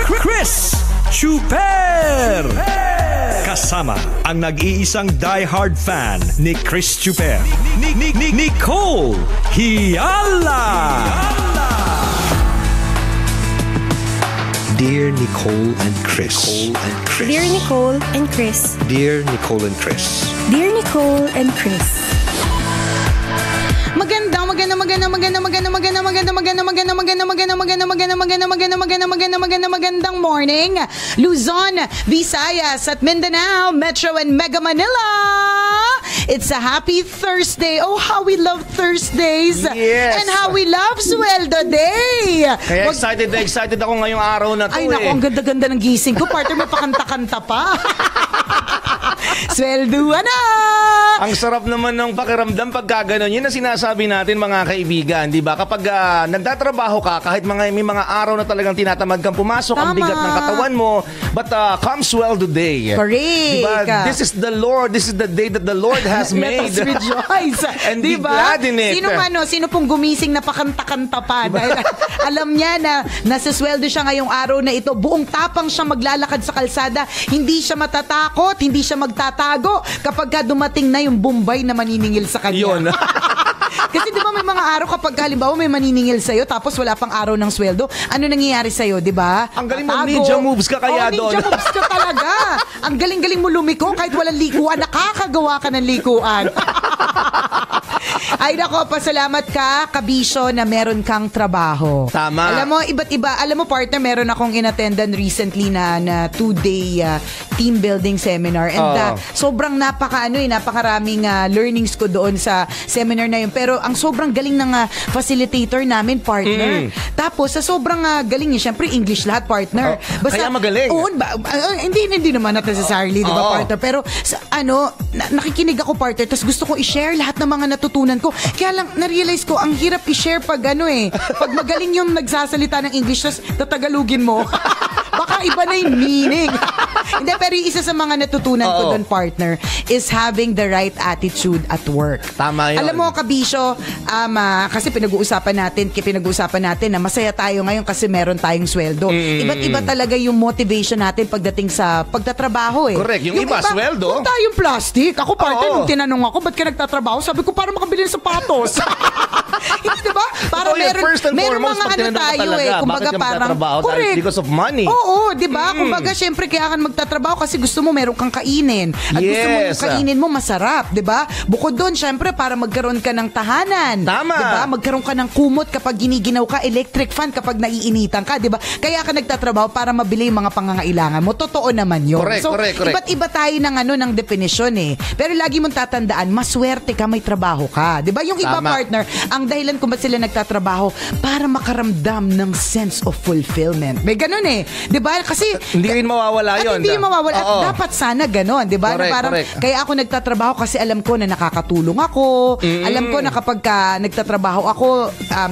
Chris Chuper! Kasama ang nag-iisang die-hard fan ni Chris Chuper, Nicole Hiala! Dear Nicole and Chris. Dear Nicole and Chris. Dear Nicole and Chris. Dear Nicole and Chris. Magandang morning, Luzon, Visayas at Mindanao, Metro and Mega Manila. It's a happy Thursday. Oh, how we love Thursdays. Yes. And how we love Sweldo Day. Kaya excited ako ngayong araw na to. Ay, naku, ang ganda-ganda ng gising ko. Partner, may pakanta-kanta pa. Sweldo na! Ang sarap naman ng pakiramdam pagka ganun. Yun ang sinasabi natin mga kaibigan, di ba? Kapag nagtatrabaho ka, kahit may mga araw na talagang tinatamad kang pumasok, ang bigat ng katawan mo, but come Sweldo Day. Correct. Diba? This is the Lord. This is the day that the Lord has made. Let us rejoice. And be glad in it. Sino pong gumising na pakanta-kanta pa? Dahil alam niya na nasasweldo siya ngayong araw na ito. Buong tapang siya maglalakad sa kalsada. Hindi siya matatakot, hindi siya magtatago kapag dumating na yung Bombay na maniningil sa kanya. Yun. Kasi di ba may mga araw kapag halimbawa may maniningil sa'yo tapos wala pang araw ng sweldo, ano nangyayari sa'yo, di ba? Ang galing mo, ninja moves ka kaya doon. Ninja moves ka talaga. Ang galing-galing mo lumiko kahit walang likuan, nakakagawa ka ng likuan. Ay nako, pasalamat ka, kabisyo, na meron kang trabaho. Tama. Alam mo, iba't iba. Alam mo, partner, meron akong inattendan recently na 2-day team building seminar. And sobrang napakaraming learnings ko doon sa seminar na yun. Pero ang sobrang galing ng facilitator namin, partner. Tapos, sa sobrang galing niya, syempre English lahat, partner. Basta, kaya magaling. Hindi naman necessarily, di ba, partner? Pero, nakikinig ako, partner, tapos gusto ko i-share lahat ng mga natutunan ko. Kaya lang, na-realize ko, ang hirap i-share pag pag magaling yung nagsasalita ng English, tapos tatagalugin mo. Baka iba na yung meaning. Hindi, pero yung isa sa mga natutunan ko doon, partner, is having the right attitude at work. Tama yun. Alam mo, kabisyo, kasi pinag-uusapan natin na masaya tayo ngayon kasi meron tayong sweldo. Iba't iba talaga yung motivation natin pagdating sa pagtatrabaho eh. Correct. Yung iba, sweldo. Kung tayong plastic. Ako, partner, nung tinanong ako, ba't ka nagtatrabaho? Sabi ko, para makabili ng sapatos. Hindi, diba? Para meron mga tayo eh. Kumbaga parang, correct. Because of money. Oo, di ba? Kumbaga, syempre, kaya ka magtatrabaho kasi gusto mo meron kang kainin. At gusto mo yung kainin mo masarap, di ba? Bukod doon, syempre, para magkaroon ka ng tahanan. Tama. Di ba? Magkaroon ka ng kumot kapag giniginaw ka, electric fan kapag naiinitan ka, di ba? Kaya ka nagtatrabaho para mabili yung mga pangangailangan mo. Totoo naman yun. Correct. Iba't iba tayo ng definisyon eh. Pero lagi mong tatandaan, maswerte ka, may trabaho ka. Di ba? Yung iba, partner, ang dahilan kung ba't sila nagtatrabaho, para makaramdam ng sense of fulfillment. May ganun eh. Di ba? Kasi hindi rin mawawala yun. Hindi mawawala. At dapat sana ganon, di ba? Correct. Kaya ako nagtatrabaho kasi alam ko na nakakatulong ako. Alam ko na kapag nagtatrabaho ako,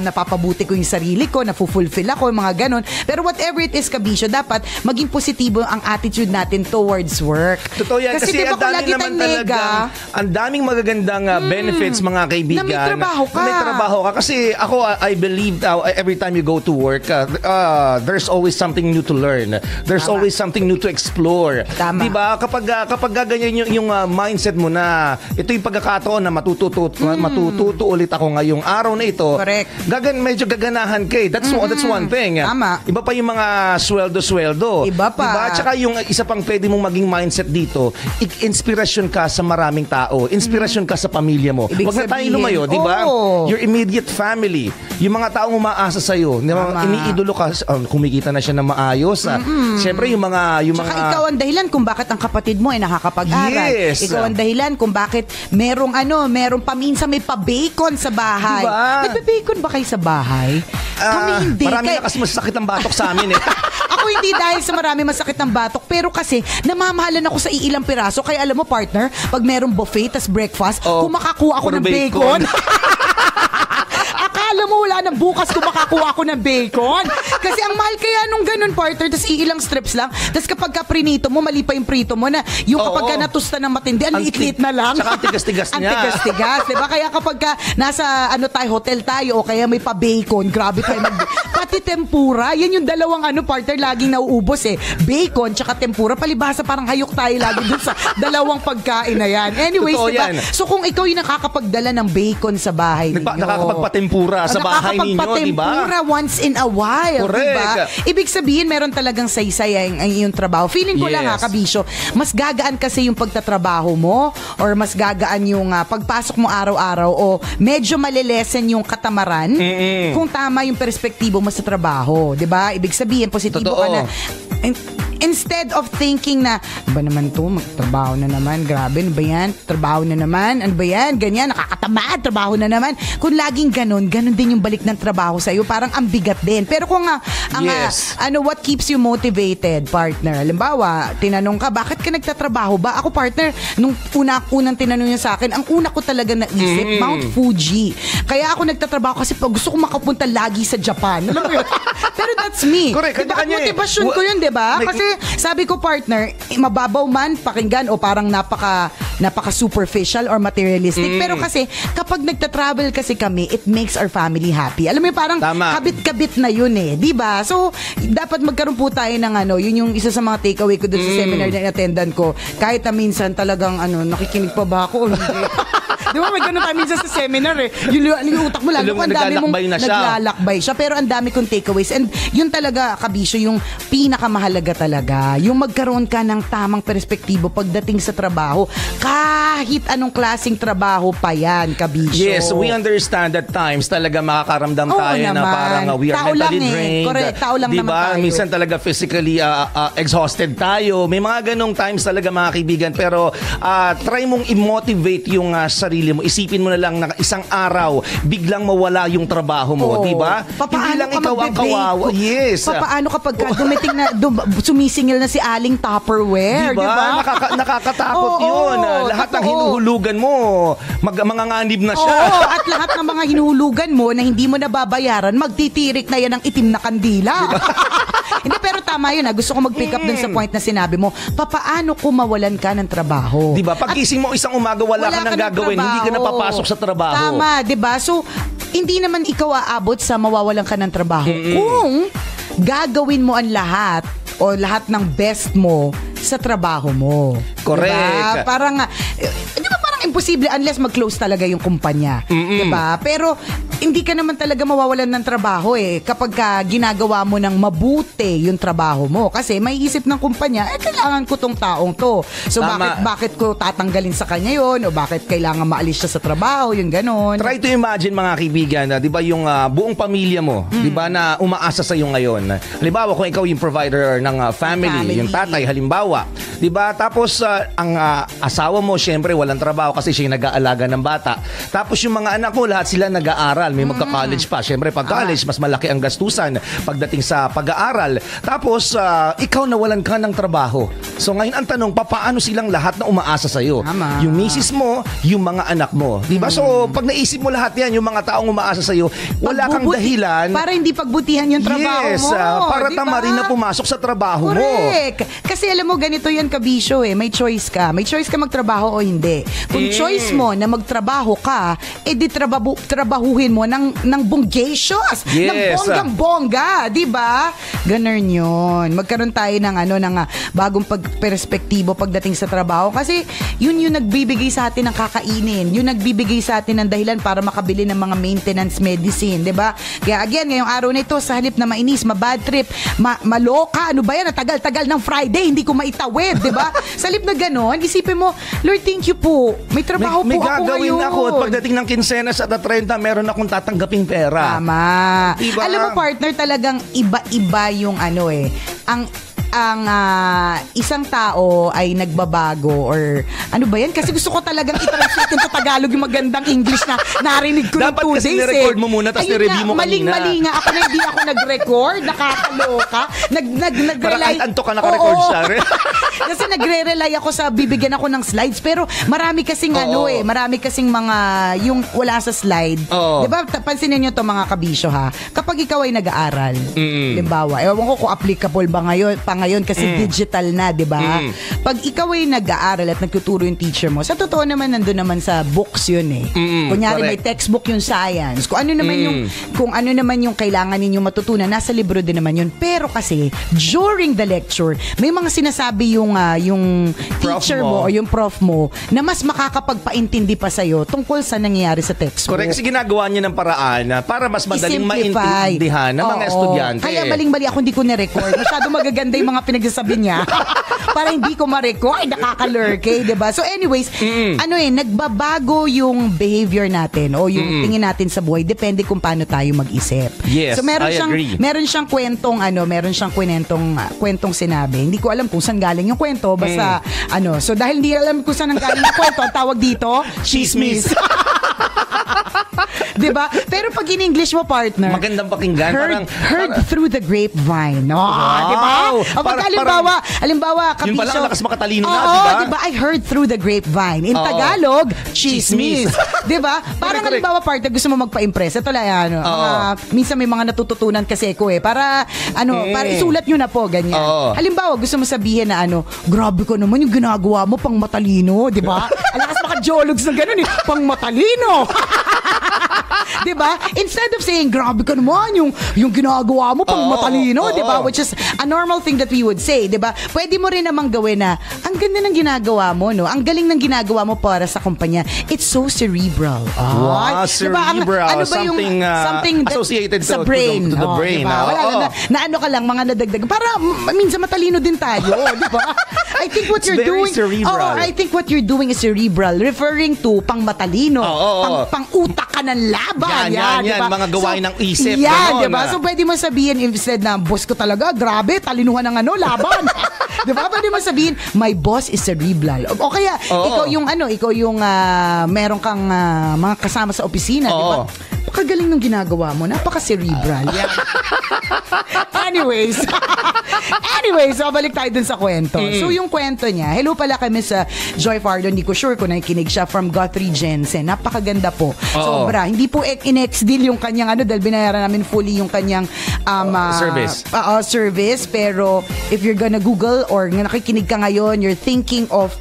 napapabuti ko yung sarili ko, napufulfill ako, yung mga ganon. Pero whatever it is, kabisyo, dapat maging positibo ang attitude natin towards work. Totoo yan. Kasi diba, ang dami naman talagang, ang daming magagandang benefits, mga kaibigan. Na may trabaho ka. May trabaho ka. Kasi ako, I believe every time you go to work, there's always something new to learn. There's always something new to explore. Tama. Diba? Kapag ganyan yung mindset mo na ito yung pagkakataon na matututo ulit ako ngayong araw na ito. Correct. Medyo gaganahan ka eh. That's one thing. Tama. Iba pa yung mga sweldo. Iba pa. Diba? Tsaka yung isa pang pwede mong maging mindset dito, inspirasyon ka sa maraming tao. Inspirasyon ka sa pamilya mo. Huwag na tayo lumayo, di ba? Your immediate family. Yung mga taong umaasa sa'yo. Iniidolo ka, kumikita na siya na maayos. Siyempre, yung mga... Tsaka ikaw ang dahilan kung bakit ang kapatid mo ay nakakapag-aral. Yes. Ikaw ang dahilan kung bakit merong paminsan may pa-bacon sa bahay. Diba? Nagbe-bacon ba kayo sa bahay? Kami hindi. Marami na kasi masakit ang batok sa amin eh. Ako hindi dahil sa marami masakit ang batok, pero kasi namamahalan ako sa iilang piraso. Kaya alam mo, partner, pag merong buffet tas breakfast, kung makakuha ako ng bacon. Akala mo wala mawawala ng bukas kung makakuha ko ng bacon. Kasi ang mahal kaya nung ganun, partner, tas iilang strips lang. Tas kapag ka prinito mo, mali pa yung prito mo na yung kapag ka natusta ng matindi, ang liit-liit na lang. Tsaka ang tigas-tigas niya. Ang tigas-tigas, diba? Kaya kapag ka nasa hotel tayo o kaya may pa-bacon, grabe tayo pati tempura, yan yung dalawang partner laging nauubos eh. Bacon tsaka tempura, palibhasa parang hayok tayo lagi dun sa dalawang pagkain na yan. Anyways, totoo diba? yan. So kung ikaw yung nakakapagdala ng bacon sa bahay ninyo. Nakakapagpatempura sa bahay ninyo, diba? Nakakapagpatempura once in a while, correct. diba? Ibig sabihin, meron talagang saysay ang iyong trabaho. Feeling ko lang kabisyo, mas gagaan kasi yung pagtatrabaho mo or mas gagaan yung pagpasok mo araw-araw o medyo malilesen yung katamaran kung tama yung perspektibo mo sa trabaho, 'di ba? Ibig sabihin positibo ka na. Instead of thinking na, ba naman to, magtrabaho na naman, grabe, ano ba yan? Trabaho na naman, ano ba yan? Ganyan, nakakatamad, trabaho na naman. Kung laging ganun din yung balik ng trabaho sa'yo, parang ang bigat din. Pero kung what keeps you motivated, partner? Halimbawa, tinanong ka, bakit ka nagtatrabaho ba? Ako, partner, nung unang tinanong niya sa akin, ang una ko talaga naisip, Mount Fuji. Kaya ako nagtatrabaho kasi gusto ko makapunta lagi sa Japan. Alam mo yun? Pero that's me. Correct. Diba? Motivasyon ko yun, diba? Kasi sabi ko, partner, mababaw man pakinggan o parang napaka superficial or materialistic. Pero kasi kapag nagta-travel kasi kami, it makes our family happy. Alam mo yung parang kabit-kabit na yun eh, 'di ba? So dapat magkaroon po tayo ng yun yung isa sa mga takeaway ko doon sa seminar na attendant ko. Kahit na minsan talagang nakikinig pa ba ako o hindi? Di ba, may ganun tayo minsan sa seminar eh. Yung utak mo, lalo kung ang dami mong naglalakbay siya. Pero ang dami kong takeaways. And yun talaga, kabisyo, yung pinakamahalaga talaga. Yung magkaroon ka ng tamang perspektibo pagdating sa trabaho. Kahit anong klaseng trabaho pa yan, kabisyo. Yes, we understand that times talaga makakaramdam tayo na parang we are mentally drained. Correct, tao lang naman tayo. Minsan talaga physically exhausted tayo. May mga ganong times talaga, mga kaibigan. Pero try mong i-motivate yung sarili mo. Isipin mo na lang na isang araw biglang mawala yung trabaho mo, di ba? Hindi lang ikaw ang kawawa. Yes. Paano kapag dumating na sumisingil na si Aling Tupperware, di ba? Nakakatakot yun. Lahat ng hinuhulugan mo, manganganib na siya. At lahat ng mga hinuhulugan mo na hindi mo nababayaran, magtitirik na yan ng itim na kandila. Hindi, pero tama yun. Gusto ko mag-pick up dun sa point na sinabi mo, papaano kung mawalan ka ng trabaho? Di ba? Pag-gising mo isang umaga, wala ka nang gagawin. Hindi ka na papasok sa trabaho. Tama, di ba? So, hindi naman ikaw aabot sa mawawalan ka ng trabaho. Kung gagawin mo ang lahat o lahat ng best mo sa trabaho mo. Correct. Diba? Parang, di ba parang imposible unless mag-close talaga yung kumpanya. Diba? Pero, hindi ka naman talaga mawawalan ng trabaho kapag ginagawa mo ng mabuti yung trabaho mo. Kasi may isip ng kumpanya, kailangan ko tong taong to. So bakit ko tatanggalin sa kanya yon o bakit kailangan maalis siya sa trabaho, yung ganon. Try to imagine, mga kaibigan, di ba yung buong pamilya mo, di ba, na umaasa sa iyo ngayon. Halimbawa, kung ikaw yung provider ng family, yung tatay, halimbawa, di ba, tapos ang asawa mo, syempre walang trabaho kasi siya yung nag-aalaga ng bata. Tapos yung mga anak mo, lahat sila nag-aaral. May magka-college pa. Siyempre, pag college, mas malaki ang gastusan pagdating sa pag-aaral. Tapos, ikaw nawalan ka ng trabaho. So, ngayon ang tanong, paano silang lahat na umaasa sa'yo? Yung misis mo, yung mga anak mo. Diba? So, pag naisip mo lahat yan, yung mga taong umaasa sa'yo, wala kang dahilan. Para hindi pagbutihan yung trabaho mo. Para diba? Tama rin na pumasok sa trabaho mo. Correct. Kasi alam mo, ganito yan, kabisyo May choice ka. May choice ka magtrabaho o hindi. Kung choice mo na magtrabaho ka, di trabahuhin mo ng bonggacious, ng bonggang-bongga, di ba? Ganun yun. Magkaroon tayo ng bagong perspektibo pagdating sa trabaho kasi yun yung nagbibigay sa atin ng kakainin, yun nagbibigay sa atin ng dahilan para makabili ng mga maintenance medicine, di ba? Kaya again, ngayong araw na ito, sa halip na mainis, mabad trip, maloka, ano ba yan? Tagal-tagal ng Friday, hindi ko maitawid, di ba? Sa halip na gano'n, isipin mo, Lord, thank you po. May trabaho po ako ngayon. May gagawin ako at pagdating ng kinsenas at 30, meron akong tatanggaping pera. Tama. Diba? Alam mo, partner, talagang iba-iba yung ang ang isang tao ay nagbabago or ano ba yan? Kasi gusto ko talagang i-translate into Tagalog yung magandang English na narinig ko ng 2 days. Dapat kasi nirecord mo muna tapos nireview mo kanina. Maling-mali nga ako na hindi ako nag-record. Nakakaloka. Nag-rely. Parang anto ka naka-record siya. Kasi nagre-rely ako sa bibigyan ako ng slides. Pero marami kasing marami kasing mga yung wala sa slide. Diba? Pansinin nyo to mga kabisyo ha. Kapag ikaw ay nag-aaral, limbawa, ewan ko kung applicable ba ngayon kasi digital na, di ba? Pag ikaw ay nag-aaral at nagtuturo yung teacher mo, sa totoo naman nandun naman sa books yun eh. Kunyari may textbook yung science. Kung ano naman yung kailangan ninyo matutunan, nasa libro din naman yun. Pero kasi during the lecture, may mga sinasabi yung teacher mo o yung prof mo na mas makakapagpaintindi pa sa'yo tungkol sa nangyayari sa textbook. Correct. Kasi ginagawa niya ng paraan para mas madaling maintindihan ng mga estudyante. Kaya maling-mali ako, hindi ko na-record. Masyado magaganda yung mga pinagsasabi niya para hindi ko ma-record. Nakakalurke, diba? So anyways, nagbabago yung behavior natin o yung tingin natin sa buhay. Depende kung paano tayo mag-isip. Yes, so I agree. Meron siyang kwentong sinabi. Hindi ko alam kung saan galing yung kwento. Basta, so dahil hindi alam kung saan galing yung kwento, ang tawag dito, chismis. Diba? Pero pag in English mo, partner, magandang pakinggan. Heard through the grapevine. Diba? Pag halimbawa, yun pala, ang lakas makatalino na, diba? diba? I heard through the grapevine. In Tagalog, chismis. Diba? Parang halimbawa, partner, gusto mo magpa-impress. Ito lang, minsan may mga natututunan kasi ko para isulat nyo na po, ganyan. Halimbawa, gusto mo sabihin na grabe ko naman yung ginagawa mo pang matalino, diba? Alakas maka-geologs na gano'n pang matalino. Diba? Instead of saying, grabe ka naman yung ginagawa mo pang matalino, diba? Which is a normal thing that we would say, diba? Pwede mo rin namang gawin na, ang ganda ng ginagawa mo, no? Ang galing ng ginagawa mo para sa kumpanya. It's so cerebral. Wow, cerebral. Diba? Something associated sa brain. To the brain. Diba? Wala na ka lang, mga nadagdag. Para minsan matalino din tayo, diba? I think what you're doing, I think what you're doing is cerebral, referring to pang matalino, pang utak ka ng laban. Yan, diba? Mga gawain ng isip. Yan, diba? So pwede mo sabihin, instead na, boss ko talaga, grabe, talinuhan ng laban. Diba? Pwede mo sabihin, my boss is cerebral. O kaya, ikaw yung meron kang mga kasama sa opisina, diba? Napakagaling ng ginagawa mo. Napaka-cerebral. Yan. Anyways, so balik tayo dun sa kwento. So yung kwento niya, hello pala kami sa Joy Fardo, hindi ko sure kung nakikinig siya, from Guthrie Jensen. Napakaganda po. Sobra. Hindi po in-ex-deal yung kanyang dahil binayaran namin fully yung kanyang service. Pero if you're gonna Google or nakikinig ka ngayon, you're thinking of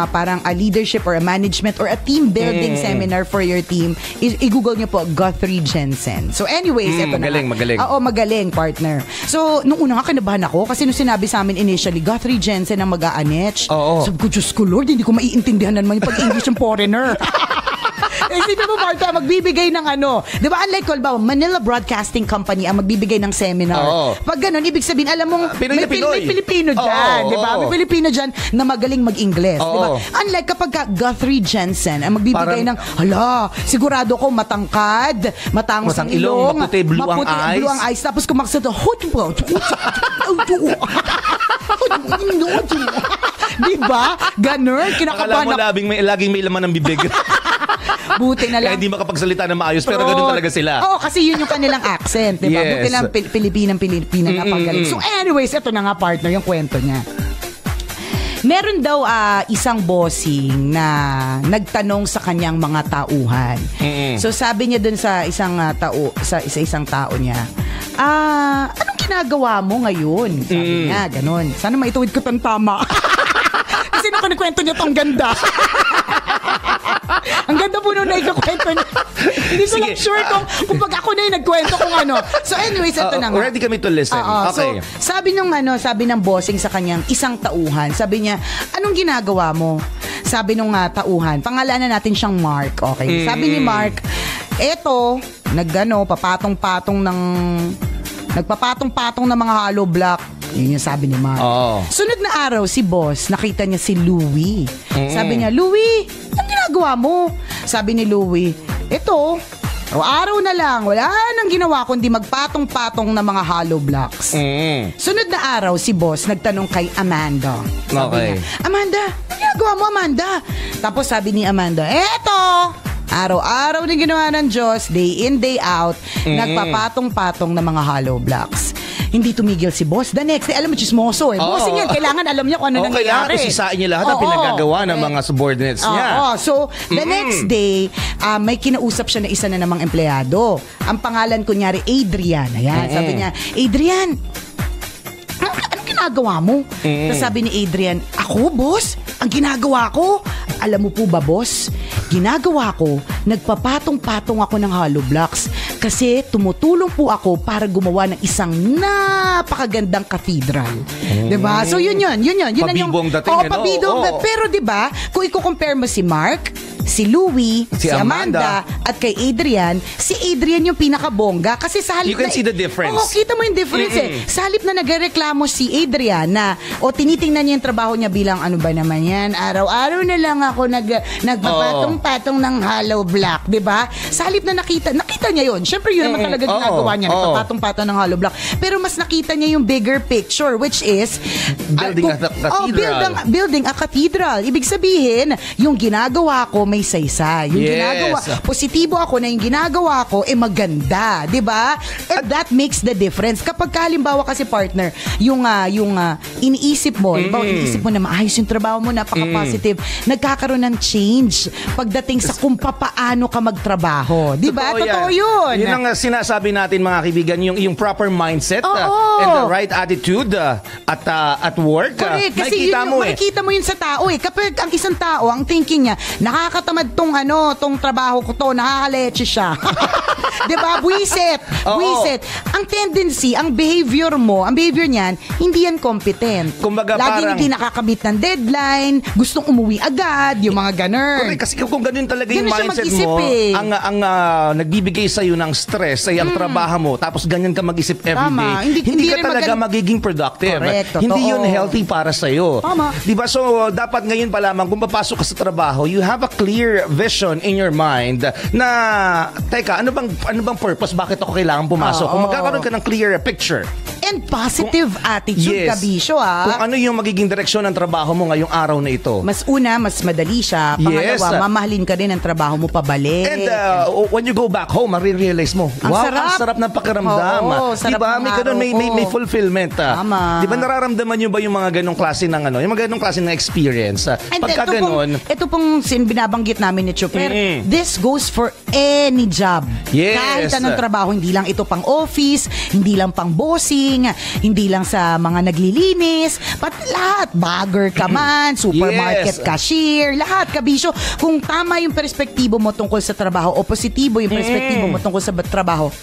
parang a leadership or a management or a team building seminar for your team, i-Google nyo po Guthrie Jensen. So anyways, eto na. Magaling. Oo, magaling, partner. So, nung una kinabahan ako kasi nung sinabi sa amin initially, Guthrie Jensen ang mag-a-anetch. Sabi ko, Diyos ko Lord, hindi ko maiintindihan naman yung pag-English ng foreigner. Isipin mo, Marta, magbibigay ng di ba, unlike Manila Broadcasting Company ang magbibigay ng seminar. Pag ganun, ibig sabihin, alam mong may Pilipino dyan, di ba? May Pilipino dyan na magaling mag-Ingles, di ba? Unlike kapag Guthrie Jensen ang magbibigay ng, sigurado ko matangkad, matangos ang ilong, maputi, blue ang eyes, tapos kumaksa di ba? Ganun, kinakabahan. Akala mo laging may laman ng bibig. Buti na lang. Kaya hindi makapagsalita na maayos, pero ganun talaga sila. Kasi yun yung kanilang accent, di ba? Yes. Buti lang Pilipina na pagaling. So anyways, ito na nga, partner, yung kwento niya. Meron daw isang bossing na nagtanong sa kanyang mga tauhan. So sabi niya dun sa isang tao niya, anong ginagawa mo ngayon? Sabi niya, ganun. Sana maituwid ko tong tama. Kasi nakikwento niya tong ganda. Ang ganda po nung naikakwento niya. Hindi ko lang sure kung pag ako na yung nagkwento kung ano. So anyways, ito na nga. Ready kami to listen. Okay. So, sabi ng bossing sa kanyang isang tauhan, sabi niya, anong ginagawa mo? Sabi nung tauhan, pangalanan natin siyang Mark. Okay. Sabi ni Mark, eto, nagpapatong-patong ng mga hollow block. Yun yung sabi ni Mark. Sunod na araw, si boss, nakita niya si Louie. Sabi niya, Louie, anong ginagawa mo? Sabi ni Louie, eto, Araw na lang, wala nang ginawa kundi magpatong-patong na mga hollow blocks. Sunod na araw, si boss nagtanong kay Amanda. Sabi niya, Amanda, ano ginagawa mo, Amanda? Tapos sabi ni Amanda, eto! Araw-araw na ginawa ng Diyos, day in, day out, nagpapatong-patong na mga hollow blocks. Hindi tumigil si boss. The next day, alam mo, chismoso eh. Bossing yan, kailangan alam niya kung ano nangyayari. Kailangan isisain niya lahat ang pinagagawa ng mga subordinates niya. So, the next day, may kinausap siya na isa na namang empleyado. Ang pangalan kunyari, Adrian. Ayan, sabi niya, Adrian, anong ginagawa mo? Tapos sabi ni Adrian, ako, boss? Ang ginagawa ko? Alam mo po ba, boss? Ginagawa ko, nagpapatong-patong ako ng hollow blocks kasi tumutulong po ako para gumawa ng isang napakagandang cathedral. Diba? So yun. Pabibong dating. Pabibong. Pero diba, kung i-compare mo si Mark, si Louie, si Amanda, at kay Adrian, si Adrian yung pinakabongga kasi sa halip you can see the difference. Kita mo yung difference Sa halip na nagreklamo si Adrian na tinitingnan niya yung trabaho niya bilang ano ba naman yan, araw-araw na lang ako nagpapatong-patong ng hollow block, di ba? Sa halip na nakita niya yun. Siyempre yun naman talaga ginagawa niya, nagpapatong-patong ng hollow block. Pero mas nakita niya yung bigger picture, which is building a cathedral. Building a cathedral. Ibig sabihin, yung ginagawa ko may saysay. Yung ginagawa, positibo ako na yung ginagawa ko maganda, 'di ba? And that makes the difference. Kapag halimbawa kasi partner, yung iniisip mo, iniisip mo na maayos yung trabaho mo, napaka-positive, nagkakaroon ng change pagdating sa kung paano ka magtrabaho, 'di ba? Totoo 'yun. Yun ang sinasabi natin mga kaibigan, yung proper mindset and the right attitude at work. Correct, kasi makikita mo yun sa tao Kapag ang isang tao, ang thinking niya, nakakatamad tong trabaho ko to, nakakaleche siya. 'Di ba? Buisit. Ang tendency, ang behavior niyan, hindi yan competent. Kumbaga, laging hindi nakakamit ng deadline, gustong umuwi agad, yung mga ganun. Correct, kasi kung ganun talaga yung mindset mo, ang nagbibigay sa iyo ng stress ay ang trabaho mo, tapos ganyan ka mag-isip everyday. Hindi ka talaga magiging productive. Correct, hindi yun healthy para sa iyo. 'Di ba? So dapat ngayon pa lamang kung papasok ka sa trabaho, you have a clear vision in your mind na teka, ano bang purpose, bakit ako kailangan pumasok? Kung magkakaroon ka ng clear picture and positive attitude, Kabisyo, kung ano yung magiging direksyon ng trabaho mo ngayong araw na ito. Mas madali siya. Pangalawa, mamahalin ka rin ang trabaho mo pabalik. And when you go back home, marirealize mo, ang sarap ng pakiramdam. Diba? May fulfillment. Diba nararamdaman nyo ba yung mga ganong klase ng yung mga ganong klase ng experience? Pagka ganon, ito pong binabanggit namin ni Chuper, this goes for any job. Kahit anong trabaho, hindi lang ito pang office, hindi lang pang bossing, hindi lang sa mga naglilinis, but lahat, bagger ka man, supermarket cashier, lahat, Kabisyo. Kung tama yung perspektibo mo tungkol sa trabaho o positibo yung perspektibo mo tungkol sa trabaho,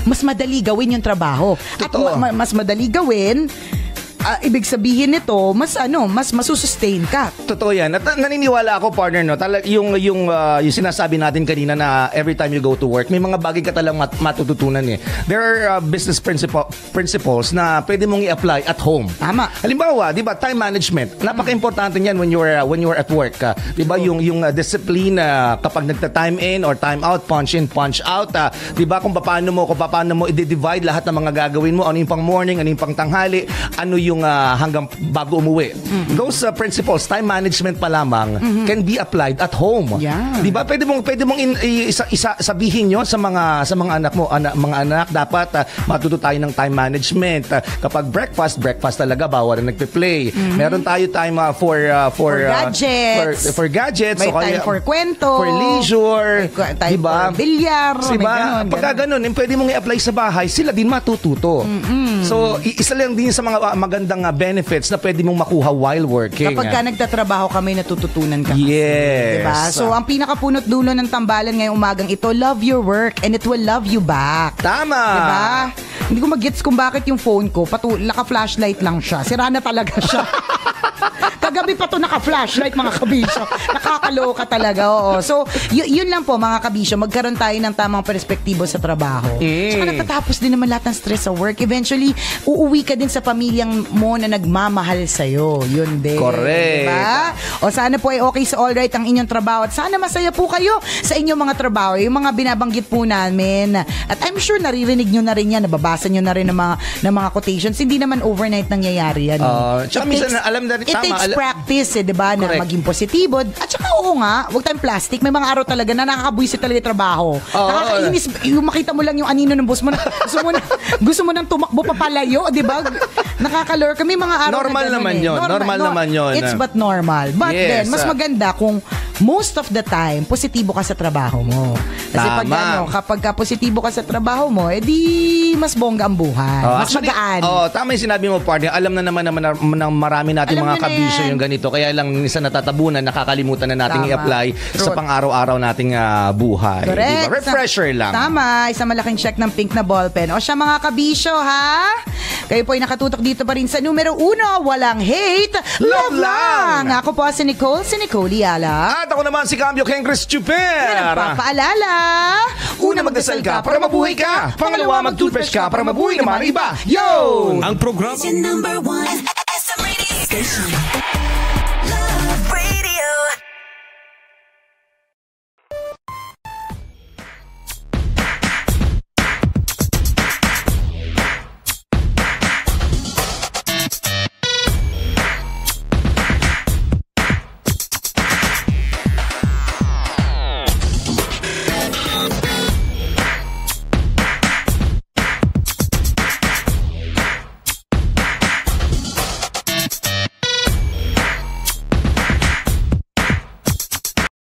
mas madali gawin yung trabaho. Totoo. At mas madali gawin, ibig sabihin nito, mas masusustain ka. Totoo yan. At naniniwala ako, partner, no? Yung sinasabi natin kanina na every time you go to work, may mga bagay ka talang matututunan There are business principles na pwede mong i-apply at home. Tama. Halimbawa, di ba, time management. Napaka-importante niyan when you're at work. Di ba, yung discipline kapag nagta-time in or time out, punch in, punch out. Di ba, kung paano mo i-divide lahat ng mga gagawin mo, ano yung pang morning, ano yung pang tanghali, ano yung hanggang bago umuwi. Those principles, time management pa lamang, can be applied at home. Yeah. 'Di ba? Pwede mong sabihin 'yon sa mga anak mo, mga anak, dapat matuto tayo ng time management. Kapag breakfast talaga bawal na nagpe-play. Meron tayo time for gadgets. For gadgets, may time for kwento, for leisure, time for bilyar, diba? Pagka ganun, pwede mong i-apply sa bahay, sila din matututo. So, isa lang din sa mga magandang benefits na pwede mong makuha while working. Kapag ka nagtatrabaho ka, may natututunan ka. Yes. Diba? So, ang pinakapunot dulo ng tambalan ngayong umagang ito, love your work and it will love you back. Tama. Diba? Hindi ko mag-gets kung bakit yung phone ko, naka-flashlight lang siya. Sira na talaga siya. Kagabi pa to naka-flashlight, mga kabisyo. Nakakaloka talaga, oo. So, yun lang po, mga kabisyo. Magkaroon tayo ng tamang perspektibo sa trabaho. Tsaka natatapos din naman lahat ng stress sa work. Eventually, uuwi ka din sa pamilyang mo na nagmamahal sa'yo. Yun din. Correct. Diba? O sana po ay okay sa alright ang inyong trabaho. At sana masaya po kayo sa inyong mga trabaho. Yung mga binabanggit po namin. At I'm sure naririnig nyo na rin yan. Nababasa nyo na rin ng mga quotations. Hindi naman overnight nangyayari yan. Tsaka minsan, alam na rin, it takes practice, diba? Na maging positibo. At saka oo nga, huwag tayong plastic. May mga araw talaga na nakakabuisit talaga yung trabaho. Nakakainis. Yung makita mo lang yung anino ng boss mo na gusto mo nang tumakbo papalayo, diba? Nakakalor kami mga araw normal na naman yun. Normal naman yun. It's but normal. But then, mas maganda kung most of the time, positibo ka sa trabaho mo. Kasi kapag positibo ka sa trabaho mo, edi mas bongga ang buhay. Mas magaan. Tama yung sinabi mo, partner. Alam na naman ng marami nating mga kabisyo yung ganito. Kaya lang minsan natatabunan, nakakalimutan na nating i-apply sa pang-araw-araw nating buhay. Correct. Diba? Refresher lang. Tama. Isang malaking check ng pink na ballpen. O siya mga kabisyo, ha? Kayo po ay nakatutok dito pa rin sa numero 1. Walang hate, love lang. Ako po si Nicole Yala. At ako naman si Cambio King Chris Chuper. Nagpapaalala. Una, magdasal ka para mabuhay ka. Pangalawa, mag-toothbrush ka para mabuhay naman iba. Yo! Ang programa Your number one SM radio station.